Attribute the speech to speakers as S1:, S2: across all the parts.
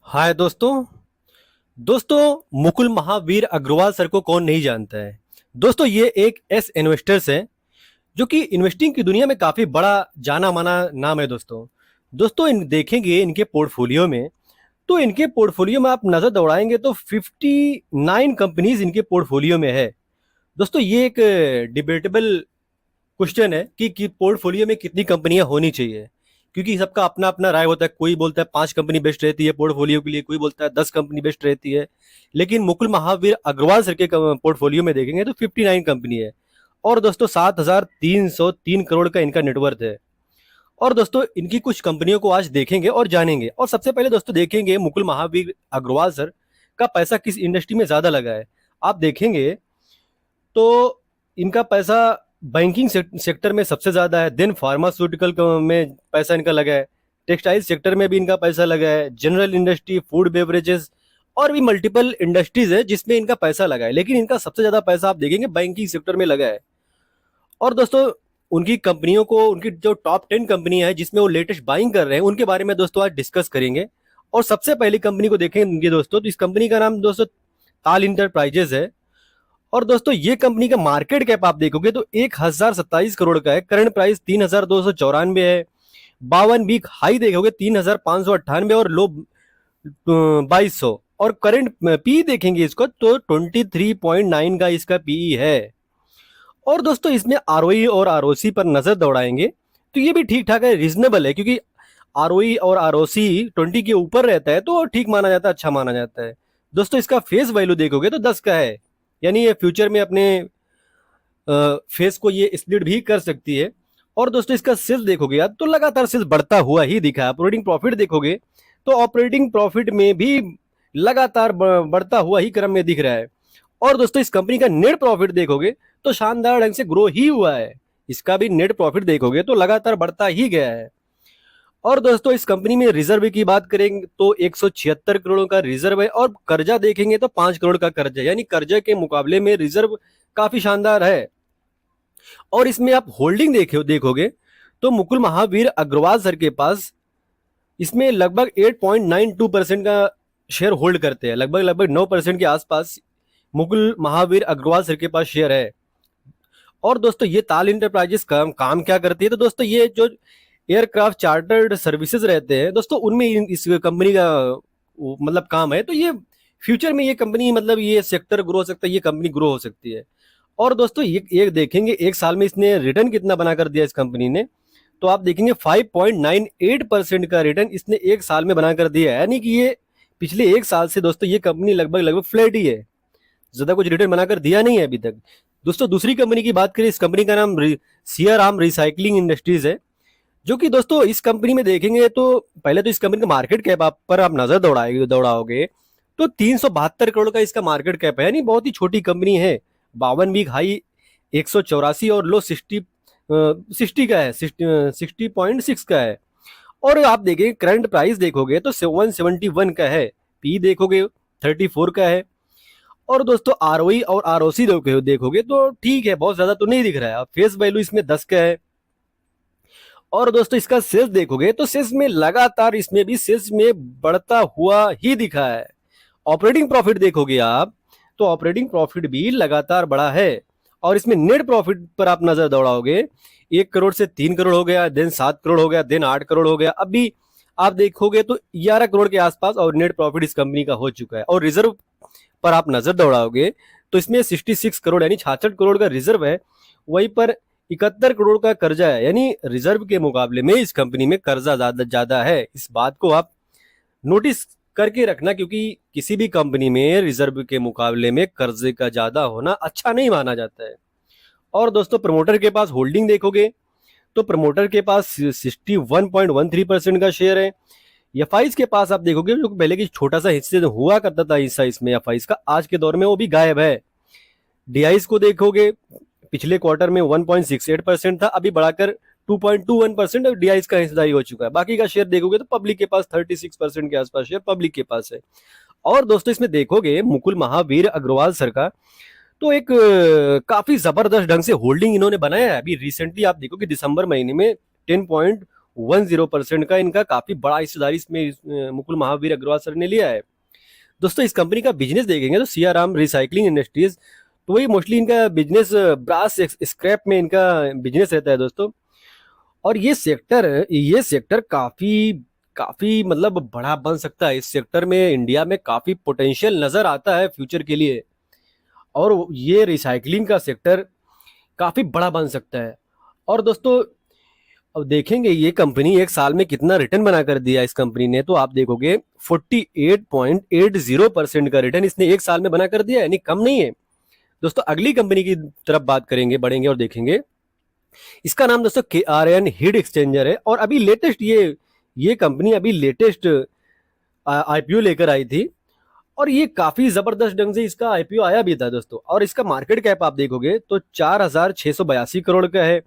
S1: हाय दोस्तों। मुकुल महावीर अग्रवाल सर को कौन नहीं जानता है। दोस्तों ये एक एस इन्वेस्टर्स है जो कि इन्वेस्टिंग की दुनिया में काफी बड़ा जाना माना नाम है। दोस्तों इन देखेंगे इनके पोर्टफोलियो में, तो इनके पोर्टफोलियो में आप नजर दौड़ाएंगे तो 59 कंपनीज इनके पोर्टफोलियो में है। दोस्तों ये एक डिबेटेबल क्वेश्चन है कि पोर्टफोलियो में कितनी कंपनियां होनी चाहिए, क्योंकि सबका अपना अपना राय होता है। कोई बोलता है 5 कंपनी बेस्ट रहती है पोर्टफोलियो के लिए, कोई बोलता है 10 कंपनी बेस्ट रहती है। लेकिन मुकुल महावीर अग्रवाल सर के पोर्टफोलियो में देखेंगे तो 59 कंपनी है। और दोस्तों 7,303 करोड़ का इनका नेटवर्थ है। और दोस्तों इनकी कुछ कंपनियों को आज देखेंगे और जानेंगे। और सबसे पहले दोस्तों देखेंगे मुकुल महावीर अग्रवाल सर का पैसा किस इंडस्ट्री में ज्यादा लगा है। आप देखेंगे तो इनका पैसा बैंकिंग सेक्टर में सबसे ज्यादा है, देन फार्मास्यूटिकल में पैसा इनका लगा है, टेक्सटाइल सेक्टर में भी इनका पैसा लगा है, जनरल इंडस्ट्री, फूड बेवरेजेस और भी मल्टीपल इंडस्ट्रीज है जिसमें इनका पैसा लगा है। लेकिन इनका सबसे ज्यादा पैसा आप देखेंगे बैंकिंग सेक्टर में लगा है। और दोस्तों उनकी कंपनियों को, उनकी जो टॉप 10 कंपनी है जिसमें वो लेटेस्ट बाइंग कर रहे हैं, उनके बारे में दोस्तों आज डिस्कस करेंगे। और सबसे पहली कंपनी को देखेंगे दोस्तों, तो इस कंपनी का नाम दोस्तों ताल इंटरप्राइजेज है। और दोस्तों ये कंपनी का मार्केट कैप आप देखोगे तो 1,027 करोड़ का है। करंट प्राइस 3,294 है। 52 वीक हाई देखोगे 3,598 और लो 2,200। और करंट पी देखेंगे इसको तो 23.9 का इसका पीई है। और दोस्तों इसमें आरओई और आरओसी पर नजर दौड़ाएंगे तो ये भी ठीक ठाक है, रीजनेबल है, क्योंकि आरओई और आरओसी 20 के ऊपर रहता है तो ठीक माना जाता है, अच्छा माना जाता है। दोस्तों इसका फेस वैल्यू देखोगे तो 10 का है, यानी ये फ्यूचर में अपने फेस को ये स्प्लिट भी कर सकती है। और दोस्तों इसका सेल्स देखोगे आप तो लगातार सेल्स बढ़ता हुआ ही दिखा है। ऑपरेटिंग प्रॉफिट देखोगे तो ऑपरेटिंग प्रॉफिट में भी लगातार बढ़ता हुआ ही क्रम में दिख रहा है। और दोस्तों इस कंपनी का नेट प्रॉफिट देखोगे तो शानदार ढंग से ग्रो ही हुआ है। इसका भी नेट प्रॉफिट देखोगे तो लगातार बढ़ता ही गया है। और दोस्तों इस कंपनी में रिजर्व की बात करेंगे तो 176 करोड़ का रिजर्व है। और कर्जा देखेंगे तो 5 करोड़ का कर्जा, यानी कर्जा के मुकाबले में रिजर्व काफी शानदार है। और इसमें आप होल्डिंग देखोगे तो मुकुल महावीर अग्रवाल सर के पास इसमें लगभग 8.92% का शेयर होल्ड करते हैं। लगभग लगभग 9% के आसपास मुकुल महावीर अग्रवाल सर के पास शेयर है। और दोस्तों ये ताल इंटरप्राइजेस काम क्या करती है, तो दोस्तों ये जो एयरक्राफ्ट चार्टर्ड सर्विसेज रहते हैं दोस्तों, उनमें इस कंपनी का मतलब काम है। तो ये फ्यूचर में ये कंपनी, मतलब ये सेक्टर ग्रो हो सकता है, ये कंपनी ग्रो हो सकती है। और दोस्तों ये देखेंगे एक साल में इसने रिटर्न कितना बना कर दिया इस कंपनी ने, तो आप देखेंगे 5.98% का रिटर्न इसने एक साल में बना कर दिया है। यानी कि ये पिछले एक साल से दोस्तों ये कंपनी लगभग लगभग फ्लैट ही है, ज्यादा कुछ रिटर्न बनाकर दिया नहीं है अभी तक। दोस्तों दूसरी कंपनी की बात करें, इस कंपनी का नाम सियाराम रिसाइकलिंग इंडस्ट्रीज है, जो कि दोस्तों इस कंपनी में देखेंगे तो पहले तो इस कंपनी का मार्केट कैप पर आप नजर दौड़ाओगे तो 372 करोड़ का इसका मार्केट कैप है, यानी बहुत ही छोटी कंपनी है। 52 वीक हाई 184 और लो 60 का है, 60.6 का है। और आप देखेंगे करंट प्राइस देखोगे तो 171 का है, पी देखोगे 34 का है। और दोस्तों आरओई और आरओसी देखोगे तो ठीक है, बहुत ज्यादा तो नहीं दिख रहा है। फेस वैल्यू इसमें 10 का है। और दोस्तों इसका सेल्स देखोगे तो सेल्स में लगातार इसमें भी सेल्स में बढ़ता हुआ ही दिखा है। ऑपरेटिंग प्रॉफिट देखोगे आप तो ऑपरेटिंग प्रॉफिट भी लगातार बढ़ा है। और इसमें नेट प्रॉफिट पर आप नजर दौड़ाओगे 1 करोड़ से 3 करोड़ हो गया, देन 7 करोड़ हो गया, देन 8 करोड़ हो गया, अभी आप देखोगे तो 11 करोड़ के आसपास और नेट प्रॉफिट इस कंपनी का हो चुका है। और रिजर्व पर आप नजर दौड़ाओगे तो इसमें 66 करोड़ यानी 66 करोड़ का रिजर्व है। वहीं पर 71 करोड़ का कर्जा है, यानी रिजर्व के मुकाबले में इस कंपनी में कर्जा ज्यादा है। इस बात को आप नोटिस करके रखना, क्योंकि किसी भी कंपनी में रिजर्व के मुकाबले में कर्जे का ज्यादा होना अच्छा नहीं माना जाता है। और दोस्तों प्रमोटर के पास होल्डिंग देखोगे तो प्रमोटर के पास 61.13% का शेयर है। एफआईज के पास आप देखोगे जो पहले की छोटा सा हिस्से हुआ करता था हिस्सा इसमें एफआईज का, आज के दौर में वो भी गायब है। डीआईज को देखोगे पिछले क्वार्टर में 1.68% था, अभी बढ़ाकर 2.21% और डीआईज का हिस्सेदारी हो चुका है। बाकी का शेयर देखोगे तो पब्लिक के पास 36% के आसपास शेयर पब्लिक के पास है। और दोस्तों इसमें देखोगे मुकुल महावीर अग्रवाल सर का तो एक काफी जबरदस्त ढंग से होल्डिंग इन्होंने बनाया है। अभी रिसेंटली आप देखो कि दिसंबर महीने में 10% का इनका काफी बड़ा हिस्सेदारी इसमें मुकुल महावीर अग्रवाल सर ने लिया है। दोस्तों इस कंपनी का बिजनेस देखेंगे तो सियाराम रिसाइकलिंग इंडस्ट्रीज, तो वही मोस्टली इनका बिजनेस ब्रास स्क्रैप में इनका बिजनेस रहता है दोस्तों। और ये सेक्टर काफी काफी मतलब बड़ा बन सकता है। इस सेक्टर में इंडिया में काफी पोटेंशियल नजर आता है फ्यूचर के लिए, और ये रिसाइकलिंग का सेक्टर काफी बड़ा बन सकता है। और दोस्तों अब देखेंगे ये कंपनी एक साल में कितना रिटर्न बना कर दिया इस कंपनी ने, तो आप देखोगे 48.80% का रिटर्न इसने एक साल में बना कर दिया, यानी कम नहीं है। दोस्तों अगली कंपनी की तरफ बात करेंगे, बढ़ेंगे और देखेंगे। इसका नाम दोस्तों KRN हीट एक्सचेंजर है, और अभी लेटेस्ट ये कंपनी अभी लेटेस्ट IPO लेकर आई थी, और ये काफी जबरदस्त ढंग से इसका IPO आया भी था दोस्तों। और इसका मार्केट कैप आप देखोगे तो 4,682 करोड़ का है,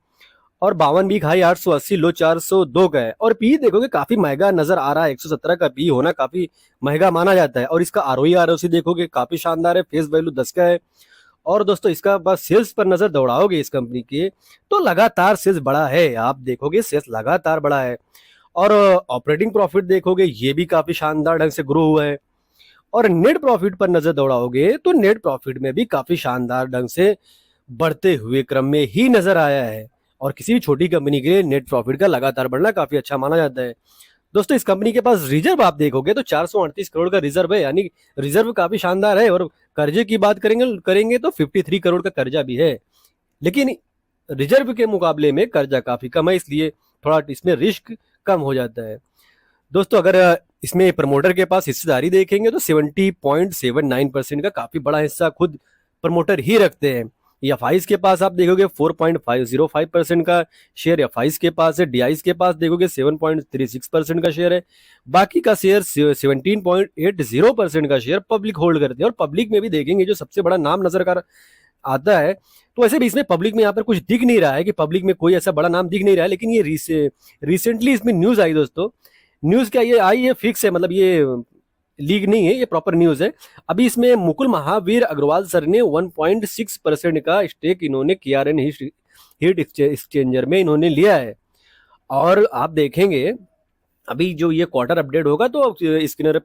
S1: और 52 वीक हाई 880, लो 402 का है। और पी देखोगे काफी महंगा नजर आ रहा है, 117 का पी होना काफी महंगा माना जाता है। और इसका ROE ROC देखोगे काफी शानदार है, फेस वैल्यू 10 का है। और दोस्तों इसका बस सेल्स पर नजर दौड़ाओगे इस कंपनी के, तो लगातार सेल्स बढ़ा है, आप देखोगे सेल्स लगातार बढ़ा है। और ऑपरेटिंग प्रॉफिट देखोगे ये भी काफी शानदार ढंग से ग्रो हुआ है। और नेट प्रॉफिट पर नजर दौड़ाओगे तो नेट प्रॉफिट में भी काफी शानदार ढंग से बढ़ते हुए क्रम में ही नजर आया है। और किसी भी छोटी कंपनी के लिए नेट प्रॉफिट का लगातार बढ़ना काफी अच्छा माना जाता है। दोस्तों इस कंपनी के पास रिजर्व आप देखोगे तो 438 करोड़ का रिजर्व है, यानी रिजर्व काफी शानदार है। और कर्जे की बात करेंगे तो 53 करोड़ का कर्जा भी है, लेकिन रिजर्व के मुकाबले में कर्जा काफी कम है, इसलिए थोड़ा इसमें रिस्क कम हो जाता है। दोस्तों अगर इसमें प्रमोटर के पास हिस्सेदारी देखेंगे तो 70.79% का काफी बड़ा हिस्सा खुद प्रमोटर ही रखते हैं। एफआईज के पास आप देखोगे 4.505% का शेयर एफआईज के पास है। डीआईज के पास देखोगे 7.36% का शेयर है। बाकी का शेयर 17.80% का शेयर पब्लिक होल्ड करते हैं। और पब्लिक में भी देखेंगे जो सबसे बड़ा नाम नजर कर आता है, तो ऐसे भी इसमें पब्लिक में यहाँ पर कुछ दिख नहीं रहा है कि पब्लिक में कोई ऐसा बड़ा नाम दिख नहीं रहा है। लेकिन ये रिसेंटली इसमें न्यूज आई दोस्तों, न्यूज क्या ये आई, ये फिक्स है, मतलब ये लीग नहीं है, ये प्रॉपर न्यूज है। अभी इसमें मुकुल महावीर अग्रवाल सर ने 1.6% का स्टेक इन्होंने KRN हीट एक्सचेंजर में इन्होंने लिया है। और आप देखेंगे अभी जो ये क्वार्टर अपडेट होगा तो स्क्रीनर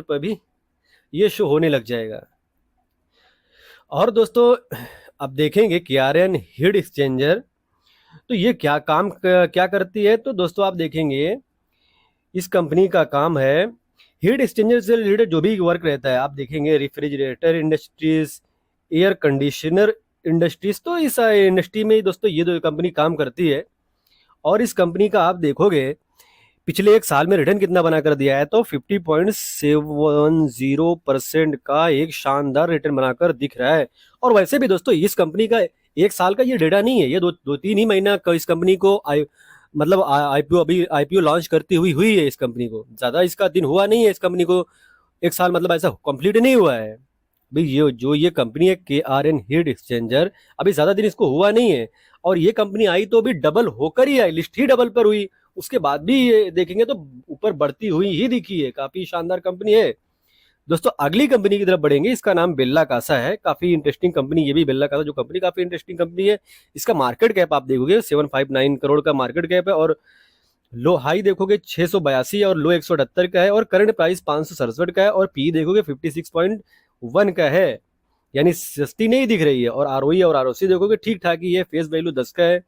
S1: पर भी ये शो होने लग जाएगा। और दोस्तों अब देखेंगे KRN हीट एक्सचेंजर, तो ये क्या करती है, तो दोस्तों आप देखेंगे इस कंपनी का काम है हीट एक्सचेंजर से रिलेटेड जो भी वर्क रहता है। आप देखेंगे refrigerator industries, air conditioner industries, तो इस इंडस्ट्री में दोस्तों ये दो कंपनी काम करती है। और इस कंपनी का आप देखोगे पिछले एक साल में रिटर्न कितना बना कर दिया है, तो 50.70% का एक शानदार रिटर्न बनाकर दिख रहा है। और वैसे भी दोस्तों इस कंपनी का एक साल का ये डेटा नहीं है, ये दो तीन ही महीना का इस कंपनी को IPO लॉन्च करती हुई है। इस कंपनी को ज्यादा इसका दिन हुआ नहीं है, इस कंपनी को एक साल मतलब ऐसा कंप्लीट नहीं हुआ है। भाई ये कंपनी है KRN हीट एक्सचेंजर, अभी ज्यादा दिन इसको हुआ नहीं है। और ये कंपनी आई तो भी डबल होकर ही आई, लिस्ट ही डबल पर हुई, उसके बाद भी ये देखेंगे तो ऊपर बढ़ती हुई ही दिखी है। काफी शानदार कंपनी है। दोस्तों अगली कंपनी की तरफ बढ़ेंगे, इसका नाम बेल्ला कासा है। काफी इंटरेस्टिंग कंपनी ये भी, बेल्ला कासा जो कंपनी काफी इंटरेस्टिंग कंपनी है। इसका मार्केट कैप आप देखोगे 759 करोड़ का मार्केट कैप है, और लो हाई देखोगे 682 और लो 178 का है, और करंट प्राइस 567 का है, और पी देखोगे 56.1 का है, यानी सस्ती नहीं दिख रही है। और ROE और ROC देखोगे ठीक ठाक ही है, फेस वैल्यू 10 का है।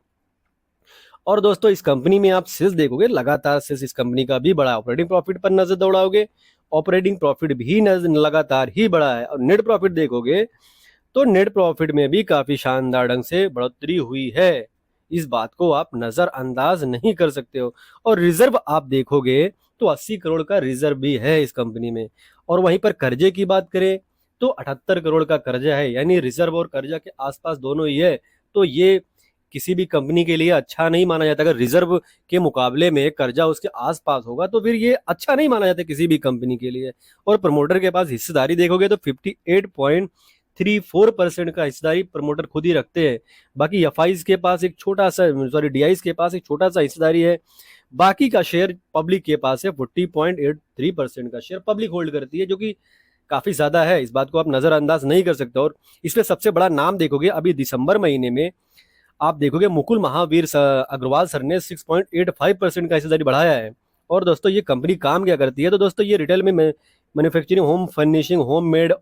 S1: और दोस्तों इस कंपनी में आप सेल्स देखोगे लगातार सेल्स इस कंपनी का भी बड़ा, ऑपरेटिंग प्रॉफिट पर नजर दौड़ाओगे ऑपरेटिंग प्रॉफिट भी लगातार ही बढ़ा है। और नेट प्रॉफिट देखोगे तो नेट प्रॉफिट में भी काफी शानदार ढंग से बढ़ोतरी हुई है, इस बात को आप नजरअंदाज नहीं कर सकते हो। और रिजर्व आप देखोगे तो 80 करोड़ का रिजर्व भी है इस कंपनी में। और वहीं पर कर्जे की बात करें तो 78 करोड़ का कर्जा है, यानी रिजर्व और कर्जा के आसपास दोनों ही है। तो ये किसी भी कंपनी के लिए अच्छा नहीं माना जाता। अगर रिजर्व के मुकाबले में कर्जा उसके आसपास होगा तो फिर ये अच्छा नहीं माना जाता किसी भी कंपनी के लिए। और प्रमोटर के पास हिस्सेदारी देखोगे तो 58.34% का हिस्सेदारी प्रमोटर खुद ही रखते हैं। बाकी एफआईज के पास एक छोटा सा, डीआईज के पास एक छोटा सा हिस्सेदारी है। बाकी का शेयर पब्लिक के पास है, 40.83% का शेयर पब्लिक होल्ड करती है, जो कि काफी ज्यादा है, इस बात को आप नजरअंदाज नहीं कर सकते। और इसमें सबसे बड़ा नाम देखोगे अभी दिसंबर महीने में आप देखोगे मुकुल महावीर अग्रवाल सर ने 6.85% का हिस्सेदारी बढ़ाया है। और दोस्तों ये कंपनी काम क्या करती है, तो दोस्तों ये रिटेल में manufacturing, home furnishing, home made,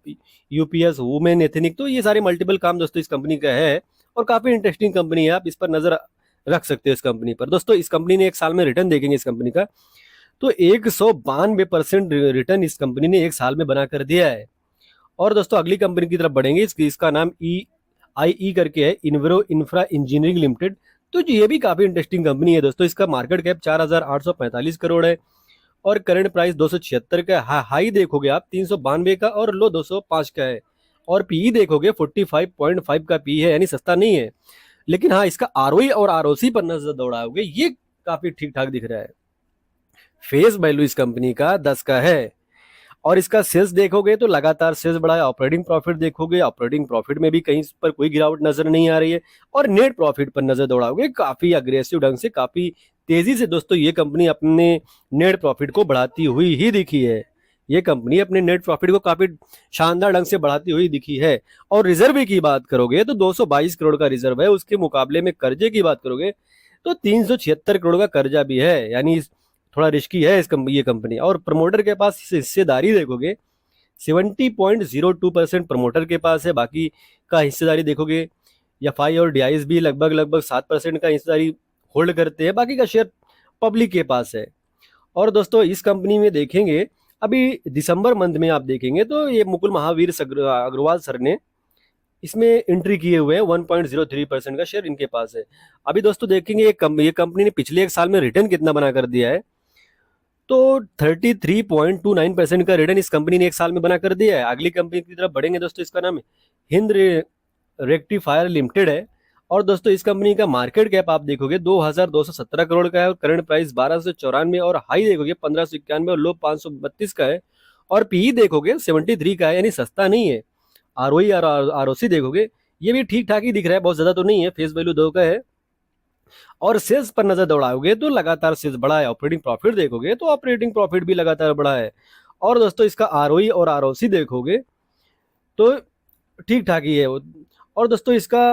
S1: UPS, women ethnic, तो ये सारे मल्टीपल काम दोस्तों इस कंपनी का है। और काफी इंटरेस्टिंग कंपनी है, आप इस पर नजर रख सकते हो इस कंपनी पर। दोस्तों इस कंपनी ने एक साल में रिटर्न देखेंगे इस कंपनी का, तो 192% रिटर्न इस कंपनी ने एक साल में बना कर दिया है। और दोस्तों अगली कंपनी की तरफ बढ़ेंगे, इसका नाम ई करके है, इन्वेरो इंफ्रा इंजीनियरिंग लिमिटेड। तो जो ये भी काफी इंटरेस्टिंग कंपनी है दोस्तों। इसका मार्केट कैप 4,845 करोड़ है और करंट प्राइस 276 का है। हाई देखोगे आप 392 का और लो 205 का है। और पीई देखोगे 45.5 का पी है, यानी सस्ता नहीं है। लेकिन हाँ, इसका आरओई और आरओसी पर नजर दौड़ाओगे, ये काफी ठीक ठाक दिख रहा है। फेस वैल्यू इस कंपनी का 10 का है। और इसका सेल्स देखोगे तो लगातार सेल्स बढ़ा है। ऑपरेटिंग प्रॉफिट देखोगे, ऑपरेटिंग प्रॉफिट में भी कहीं पर कोई गिरावट नजर नहीं आ रही है। और नेट प्रॉफिट पर नजर दौड़ाओगे, काफी अग्रेसिव ढंग से, काफी तेजी से दोस्तों ये कंपनी अपने नेट प्रॉफिट को बढ़ाती हुई ही दिखी है। ये कंपनी अपने नेट प्रॉफिट को काफी शानदार ढंग से बढ़ाती हुई दिखी है। और रिजर्व की बात करोगे तो 222 करोड़ का रिजर्व है। उसके मुकाबले में कर्जे की बात करोगे तो 376 करोड़ का कर्जा भी है, यानी थोड़ा रिस्की है ये कंपनी। और प्रमोटर के पास हिस्सेदारी देखोगे 70.02% प्रमोटर के पास है। बाकी का हिस्सेदारी देखोगे एफआई और डीआईएस भी लगभग 7% का हिस्सेदारी होल्ड करते हैं। बाकी का शेयर पब्लिक के पास है। और दोस्तों इस कंपनी में देखेंगे, अभी दिसंबर मंथ में आप देखेंगे तो ये मुकुल महावीर अग्रवाल सर ने इसमें एंट्री किए हुए हैं। 1.03% का शेयर इनके पास है। अभी दोस्तों देखेंगे ये कंपनी ने पिछले एक साल में रिटर्न कितना बना कर दिया है, तो 33.29% का रिटर्न इस कंपनी ने एक साल में बना कर दिया है। अगली कंपनी की तरफ बढ़ेंगे दोस्तों, इसका नाम हिंद रेक्टिफायर लिमिटेड है। और दोस्तों इस कंपनी का मार्केट कैप आप देखोगे 2,217 करोड़ का है और करंट प्राइस 1294 और हाई देखोगे 1591 और लो 532 का है। और पीई देखोगे 73 का है, यानी सस्ता नहीं है। आरओई और आरओसी देखोगे ये भी ठीक ठाक ही दिख रहा है, बहुत ज्यादा तो नहीं है। फेस वैल्यू 2 का है। और सेल्स पर नजर दौड़ाओगे तो लगातार सेल्स बढ़ा है। ऑपरेटिंग प्रॉफिट देखोगे तो ऑपरेटिंग प्रॉफिट भी लगातार बढ़ा है। और दोस्तों इसका आरओई और आरओसी देखोगे तो ठीक ठाक ही है। और दोस्तों इसका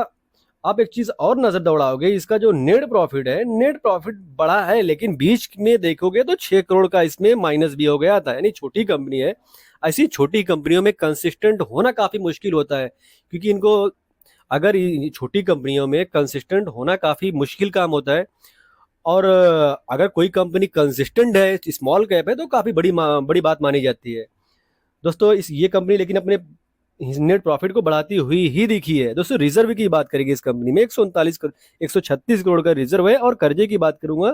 S1: आप एक चीज और नजर दौड़ाओगे, इसका जो नेट प्रॉफिट है, नेट प्रॉफिट बड़ा है, लेकिन बीच में देखोगे तो 6 करोड़ का इसमें माइनस भी हो गया था, यानी छोटी कंपनी है। ऐसी छोटी कंपनियों में कंसिस्टेंट होना काफी मुश्किल होता है, क्योंकि इनको अगर छोटी कंपनियों में कंसिस्टेंट होना काफी मुश्किल काम होता है। और अगर कोई कंपनी कंसिस्टेंट है, स्मॉल कैप है, तो काफी बड़ी बात मानी जाती है दोस्तों। ये कंपनी लेकिन अपने नेट प्रॉफिट को बढ़ाती हुई ही दिखी है। दोस्तों रिजर्व की बात करेंगे, इस कंपनी में 136 करोड़ का रिजर्व है। और कर्जे की बात करूंगा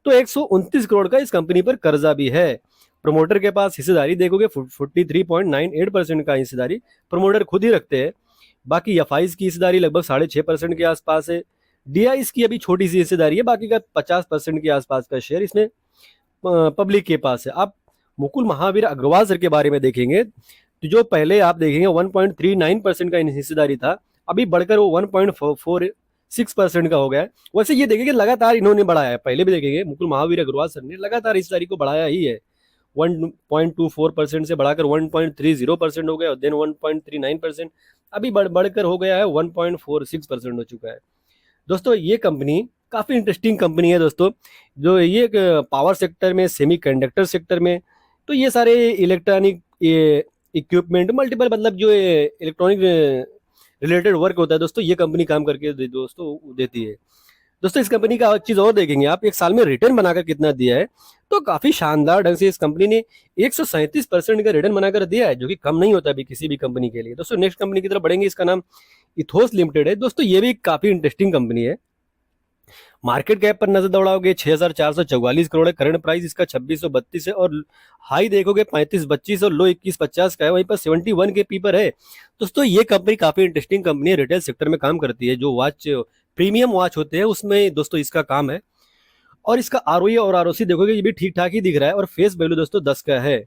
S1: तो 129 करोड़ का इस कंपनी पर कर्जा भी है। प्रमोटर के पास हिस्सेदारी देखोगे 43.98% का हिस्सेदारी प्रमोटर खुद ही रखते हैं। बाकी एफआईज की हिस्सेदारी लगभग 6.5% के आसपास है। डीआईएस की अभी छोटी सी हिस्सेदारी है, बाकी का 50% के आसपास का शेयर इसमें पब्लिक के पास है। आप मुकुल महावीर अग्रवाल सर के बारे में देखेंगे तो जो पहले आप देखेंगे 1.39% का हिस्सेदारी था, अभी बढ़कर वो 1.46% का हो गया है। वैसे ये देखेंगे लगातार इन्होंने बढ़ाया है। पहले भी देखेंगे मुकुल महावीर अग्रवाल सर ने लगातार हिस्सेदारी को बढ़ाया ही है। 1.24% से बढ़ाकर 1.30% हो गया और देन 1.39%, अभी बढ़कर हो गया है 1.46% हो चुका है। दोस्तों ये कंपनी काफी इंटरेस्टिंग कंपनी है दोस्तों। जो ये पावर सेक्टर में, सेमीकंडक्टर सेक्टर में, तो ये सारे इलेक्ट्रॉनिक इक्विपमेंट, मल्टीपल, मतलब जो इलेक्ट्रॉनिक रिलेटेड वर्क होता है दोस्तों, ये कंपनी काम करके दोस्तों देती है। दोस्तों इस कंपनी का एक चीज और देखेंगे आप, एक साल में रिटर्न बनाकर कितना दिया है, तो काफी शानदार ढंग से इस कंपनी ने 137% का रिटर्न बनाकर दिया है, जो कि कम नहीं होता अभी किसी भी कंपनी के लिए। दोस्तों नेक्स्ट कंपनी की तरफ बढ़ेंगे, इसका नाम इथोस लिमिटेड है। दोस्तों ये भी काफी इंटरेस्टिंग कंपनी है। मार्केट कैप पर नजर दौड़ाओगे 6,444 करोड़ है। करंट प्राइस इसका 2632 है और हाई देखोगे 3525 और लो 2150 का है। वहीं पर 71 के पी पर है। दोस्तों ये कंपनी काफी इंटरेस्टिंग कंपनी है, रिटेल सेक्टर में काम करती है। जो वॉच, प्रीमियम वॉच होते हैं उसमें दोस्तों इसका काम है। और इसका आरओई और आरओसी देखोगे ये भी ठीक ठाक ही दिख रहा है। और फेस वैल्यू दोस्तों 10 का है।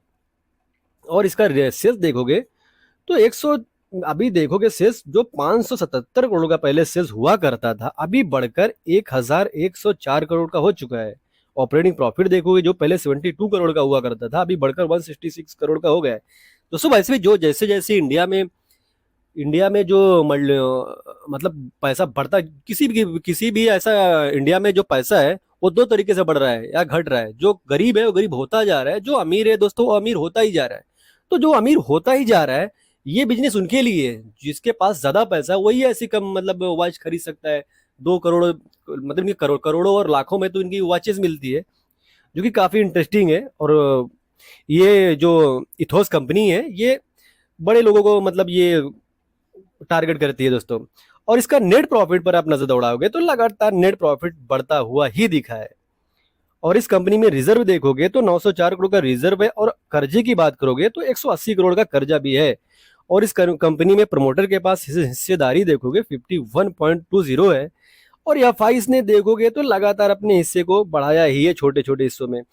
S1: और इसका सेल्स देखोगे तो 100, अभी देखोगे सेल्स जो 577 करोड़ का पहले सेल्स हुआ करता था, अभी बढ़कर 1104 करोड़ का हो चुका है। ऑपरेटिंग प्रॉफिट देखोगे जो पहले 72 करोड़ का हुआ करता था, अभी बढ़कर 166 करोड़ का हो गया है। दोस्तों वैसे भी जो जैसे जैसे इंडिया में इंडिया में जो मतलब पैसा बढ़ता, किसी भी ऐसा इंडिया में जो पैसा है वो दो तरीके से बढ़ रहा है या घट रहा है। जो गरीब है वो गरीब होता जा रहा है, जो अमीर है दोस्तों वो अमीर होता ही जा रहा है। तो जो अमीर होता ही जा रहा है, ये बिजनेस उनके लिए है। जिसके पास ज्यादा पैसा है वही ऐसी कम मतलब वॉच खरीद सकता है। 2 करोड़ मतलब इनके करोड़ों और लाखों में तो इनकी वॉचेस मिलती है, जो कि काफी इंटरेस्टिंग है। और ये जो इथोस कंपनी है ये बड़े लोगों को मतलब ये टारगेट करती है दोस्तों। और इसका नेट प्रॉफिट पर आप नजर दौड़ाओगे तो लगातार नेट प्रॉफिट बढ़ता हुआ ही दिखा है। और इस कंपनी में रिजर्व देखोगे तो 904 करोड़ का रिजर्व है, और कर्जे की बात करोगे तो 180 करोड़ का कर्जा भी है। और इस कंपनी में प्रमोटर के पास हिस्सेदारी देखोगे 51.20 है। और एफआईज ने देखोगे तो लगातार अपने हिस्से को बढ़ाया ही है छोटे छोटे हिस्सों में।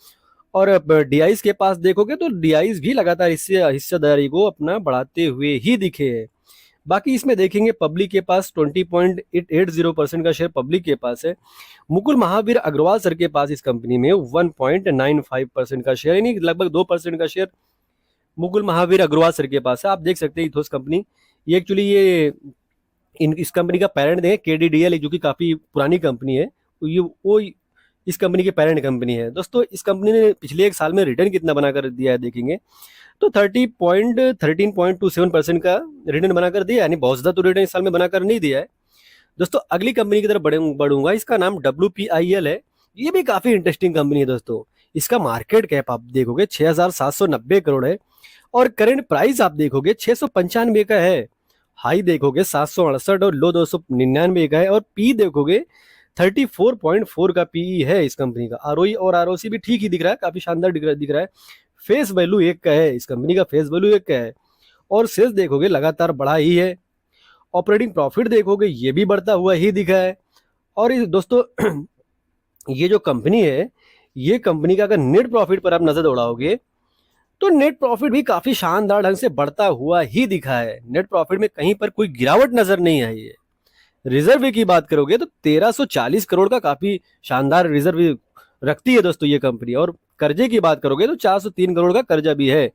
S1: और डीआईज के पास देखोगे तो डीआईज भी लगातार हिस्सेदारी को अपना बढ़ाते हुए ही दिखे है। बाकी इसमें देखेंगे पब्लिक के पास 20.80% का शेयर पब्लिक के पास है। मुकुल महावीर अग्रवाल सर के पास इस कंपनी में 1.95% का शेयर, यानी लगभग 2% का शेयर मुकुल महावीर अग्रवाल सर के पास है। आप देख सकते हैं इथोस कंपनी, ये एक्चुअली ये इस कंपनी का पेरेंट है केडीडीएल, जो कि काफी पुरानी कंपनी है। ये वो इस कंपनी की पेरेंट कंपनी है दोस्तों। इस कंपनी ने पिछले एक साल में रिटर्न कितना बनाकर दिया है देखेंगे तो 13.27% का रिटर्न बनाकर दिया, यानी बहुत ज्यादा तो रिटर्न इस साल में बनाकर नहीं दिया है दोस्तों। अगली कंपनी की तरफ बढ़ूंगा, इसका नाम WPIL है। ये भी काफी इंटरेस्टिंग कंपनी है दोस्तों। इसका मार्केट कैप आप देखोगे 6,790 करोड़ है, और करंट प्राइस आप देखोगे 695 का है। हाई देखोगे 768 और लो 299 का है। और पी देखोगे 34.4 का पीई है इस कंपनी का। आरओई और आरओसी भी ठीक ही दिख रहा है, काफी शानदार दिख रहा है। फेस वैल्यू 1 का है, इस कंपनी का फेस वैल्यू 1 का है। और सेल्स देखोगे लगातार बढ़ा ही है। ऑपरेटिंग प्रॉफिट देखोगे ये भी बढ़ता हुआ ही दिखा है। और दोस्तों ये जो कंपनी है, ये कंपनी का अगर नेट प्रॉफिट पर आप नजर दौड़ाओगे तो नेट प्रॉफिट भी काफी शानदार ढंग से बढ़ता हुआ ही दिखा है। नेट प्रॉफिट में कहीं पर कोई गिरावट नजर नहीं आई है। रिजर्व की बात करोगे तो 1340 करोड़ का काफी शानदार रिजर्व रखती है दोस्तों ये कंपनी। और कर्जे की बात करोगे तो 403 करोड़ का कर्जा भी है।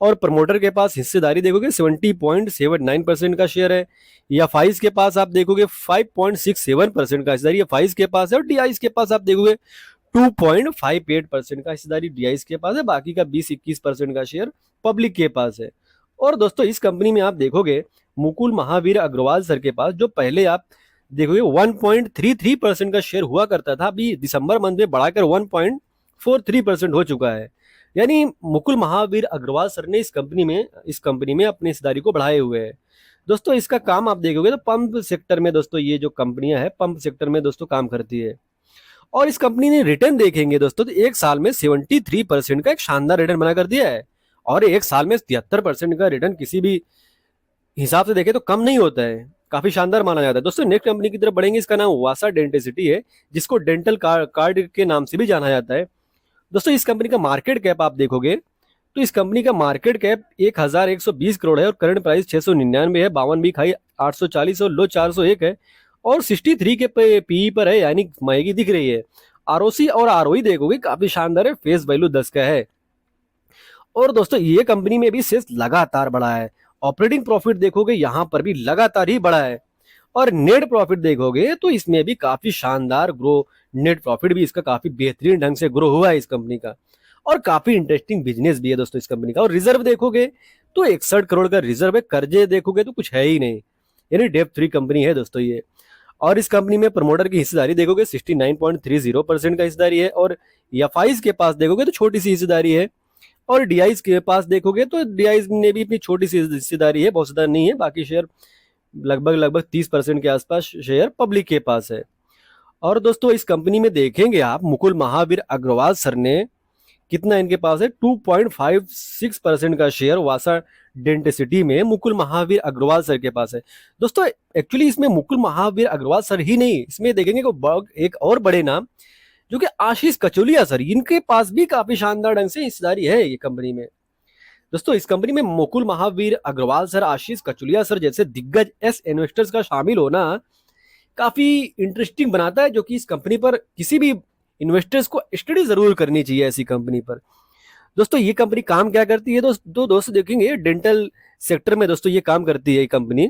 S1: और प्रमोटर के पास हिस्सेदारी देखोगे 70.79% का शेयर है। या फाइज के पास आप देखोगे 5.67% का हिस्सेदारी फाइज के पास है। और डीआईज के पास आप देखोगे 2.58% का हिस्सेदारी डीआईज के पास है। बाकी का 20-21% का शेयर पब्लिक के पास है। और दोस्तों इस कंपनी में आप देखोगे मुकुल महावीर अग्रवाल सर के पास, जो पहले आप देखोगे 1.33% का शेयर हुआ करता था, अभी दिसंबर मंथ में बढ़ाकर 1.43% हो चुका है। यानी मुकुल महावीर अग्रवाल सर ने इस कंपनी में अपनी हिस्सेदारी को बढ़ाए हुए है दोस्तों। इसका काम आप देखोगे तो पंप सेक्टर में दोस्तों, ये जो कंपनियां हैं पंप सेक्टर में दोस्तों काम करती है। और इस कंपनी ने रिटर्न देखेंगे दोस्तों तो एक साल में 73% का एक शानदार रिटर्न बना कर दिया है। और एक साल में 73% का रिटर्न किसी भी हिसाब से देखें तो कम नहीं होता है, काफी शानदार माना जाता है दोस्तों। नेक्स्ट कंपनी की तरफ बढ़ेंगे, इसका नाम वासा डेंटिसिटी है, जिसको डेंटल कार्ड के नाम से भी जाना जाता है दोस्तों। इस कंपनी का मार्केट कैप आप देखोगे तो इस कंपनी का मार्केट कैप 1120 करोड़ है। और करंट प्राइस 699 है। 52 वीक हाई 840 और लो 401 है। और 63 के पीई पर है, यानी महंगी दिख रही है। आरओसी और आरओई देखोगे काफी शानदार है, फेस वैल्यू 10 का है। और दोस्तों ये कंपनी में भी सेल्स लगातार बढ़ा है। ऑपरेटिंग प्रॉफिट देखोगे यहाँ पर भी लगातार ही बढ़ा है। और नेट प्रॉफिट देखोगे तो इसमें भी काफी शानदार ग्रो, नेट प्रॉफिट भी इसका काफी बेहतरीन ढंग से ग्रो हुआ है इस कंपनी का। और काफी इंटरेस्टिंग बिजनेस भी है दोस्तों इस कंपनी का। और रिजर्व देखोगे तो 61 करोड़ का रिजर्व है। कर्जे देखोगे तो कुछ है ही नहीं, यानी डेप्ट फ्री कंपनी है दोस्तों ये। और इस कंपनी में प्रमोटर की हिस्सेदारी देखोगे 69.30% का हिस्सेदारी है। और एफआईज के पास देखोगे तो छोटी सी हिस्सेदारी है। और डीआईज के पास देखोगे तो डीआईज ने भी अपनी छोटी सी हिस्सेदारी है, बहुत ज्यादा नहीं है। बाकी शेयर लगभग 30% के आसपास शेयर पब्लिक के पास है। और दोस्तों इस कंपनी में देखेंगे आप मुकुल महावीर अग्रवाल सर ने कितना इनके पास है, 2.56% का शेयर वासा डेंटिसिटी में मुकुल महावीर अग्रवाल सर के पास है दोस्तों। एक्चुअली इसमें मुकुल महावीर अग्रवाल सर ही नहीं, इसमें देखेंगे एक और बड़े नाम जो कि आशीष कचोलिया सर, इनके पास भी काफी शानदार ढंग से हिस्सेदारी है ये कंपनी में दोस्तों। इस कंपनी में मुकुल महावीर अग्रवाल सर, आशीष कचोलिया सर जैसे दिग्गज इन्वेस्टर्स का शामिल होना काफी इंटरेस्टिंग बनाता है, जो कि इस कंपनी पर किसी भी इन्वेस्टर्स को स्टडी जरूर करनी चाहिए ऐसी कंपनी पर दोस्तों ये कंपनी काम क्या करती है, दोस्तों देखेंगे डेंटल सेक्टर में दोस्तों ये काम करती है ये कंपनी,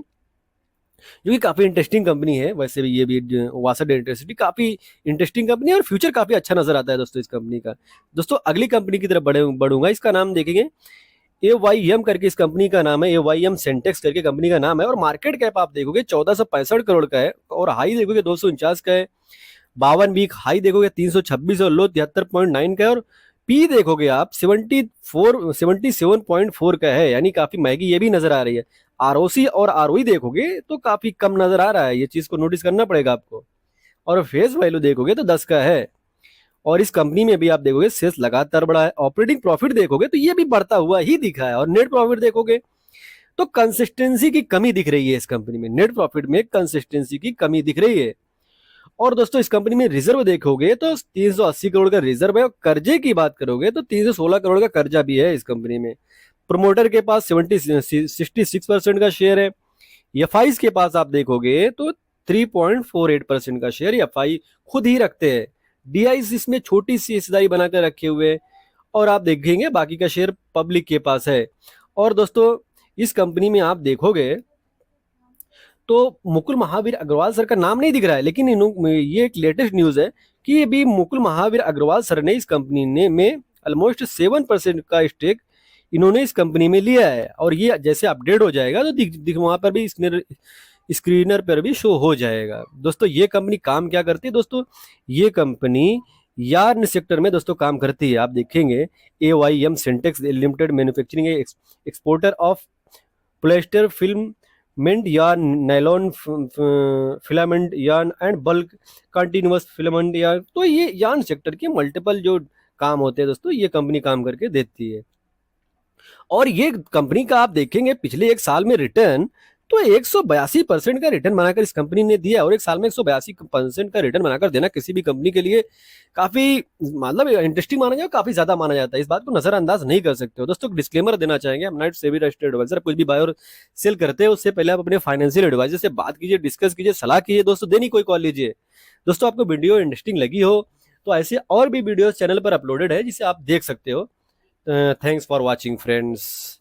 S1: जो कि काफी इंटरेस्टिंग कंपनी है। वैसे भी ये भी वासर डेंटल काफी इंटरेस्टिंग कंपनी है और फ्यूचर काफी अच्छा नजर आता है दोस्तों इस कंपनी का। दोस्तों अगली कंपनी की तरफ बढ़ूंगा, इसका नाम देखेंगे AYM करके इस कंपनी का नाम है, AYM सेंटेक्स करके कंपनी का नाम है। और मार्केट कैप आप देखोगे 1465 करोड़ का है, और हाई देखोगे 249 का है। 52 वीक हाई देखोगे 326 और लो 73.9 का है। और पी देखोगे आप 77.4 का है, यानी काफी महंगी ये भी नजर आ रही है। ROC और ROE देखोगे तो काफी कम नजर आ रहा है, ये चीज को नोटिस करना पड़ेगा आपको। और फेस वैल्यू देखोगे तो 10 का है। और इस कंपनी में भी आप देखोगे सेल्स लगातार बढ़ा है। ऑपरेटिंग प्रॉफिट देखोगे तो ये भी बढ़ता हुआ ही दिखा है। और नेट प्रॉफिट देखोगे तो कंसिस्टेंसी की कमी दिख रही है इस कंपनी में, नेट प्रॉफिट में कंसिस्टेंसी की कमी दिख रही है। और दोस्तों इस कंपनी में रिजर्व देखोगे तो 380 करोड़ का रिजर्व है। और कर्जे की बात करोगे तो 316 करोड़ का कर्जा भी है इस कंपनी में। प्रोमोटर के पास 66% का शेयर है। एफआई के पास आप देखोगे तो 3.48% का शेयर एफआई खुद ही रखते हैं। डीआई इसमें छोटी सी हिस्सेदारी बनाकर रखे हुए हैं। और आप देखेंगे बाकी का शेयर पब्लिक के पास है। और दोस्तों इस कंपनी में आप देखोगे तो मुकुल महावीर अग्रवाल सर का नाम नहीं दिख रहा है, लेकिन ये एक लेटेस्ट न्यूज है कि अभी मुकुल महावीर अग्रवाल सर ने इस कंपनी ने में ऑलमोस्ट 7% का स्टेक इन्होंने इस कंपनी में लिया है। और ये जैसे अपडेट हो जाएगा तो वहां पर भी स्क्रीनर पर भी शो हो जाएगा। दोस्तों ये कंपनी काम क्या करती है, दोस्तों ये कंपनी यार्न सेक्टर में दोस्तों काम करती है। आप देखेंगे AYM Syntex limited manufacturing exporter of polyester filament yarn, nylon filament yarn and bulk continuous filament yarn. तो ये यार्न सेक्टर के मल्टीपल जो काम होते हैं दोस्तों ये कंपनी काम करके देती है। और ये कंपनी का आप देखेंगे पिछले एक साल में रिटर्न तो 182% का रिटर्न बनाकर इस कंपनी ने दिया। और एक साल में 182% का रिटर्न बनाकर देना किसी भी कंपनी के लिए काफी मतलब इंटरेस्टिंग माना जाए, काफी ज्यादा माना जाता है। इस बात को नजरअंदाज नहीं कर सकते हो दोस्तों। डिस्क्लेमर देना चाहेंगे, हम नाइट सेबी रजिस्टर्ड एडवाइजर, कुछ भी बाय और सेल करते हैं उससे पहले आप अपने फाइनेंशियल एडवाइजर से बात कीजिए, डिस्कस कीजिए, सलाह कीजिए दोस्तों, देनी कोई कॉल लीजिए। दोस्तों आपको वीडियो इंटरेस्टिंग लगी हो तो ऐसे और भी वीडियो चैनल पर अपलोडेड है जिसे आप देख सकते हो। Thanks for watching friends.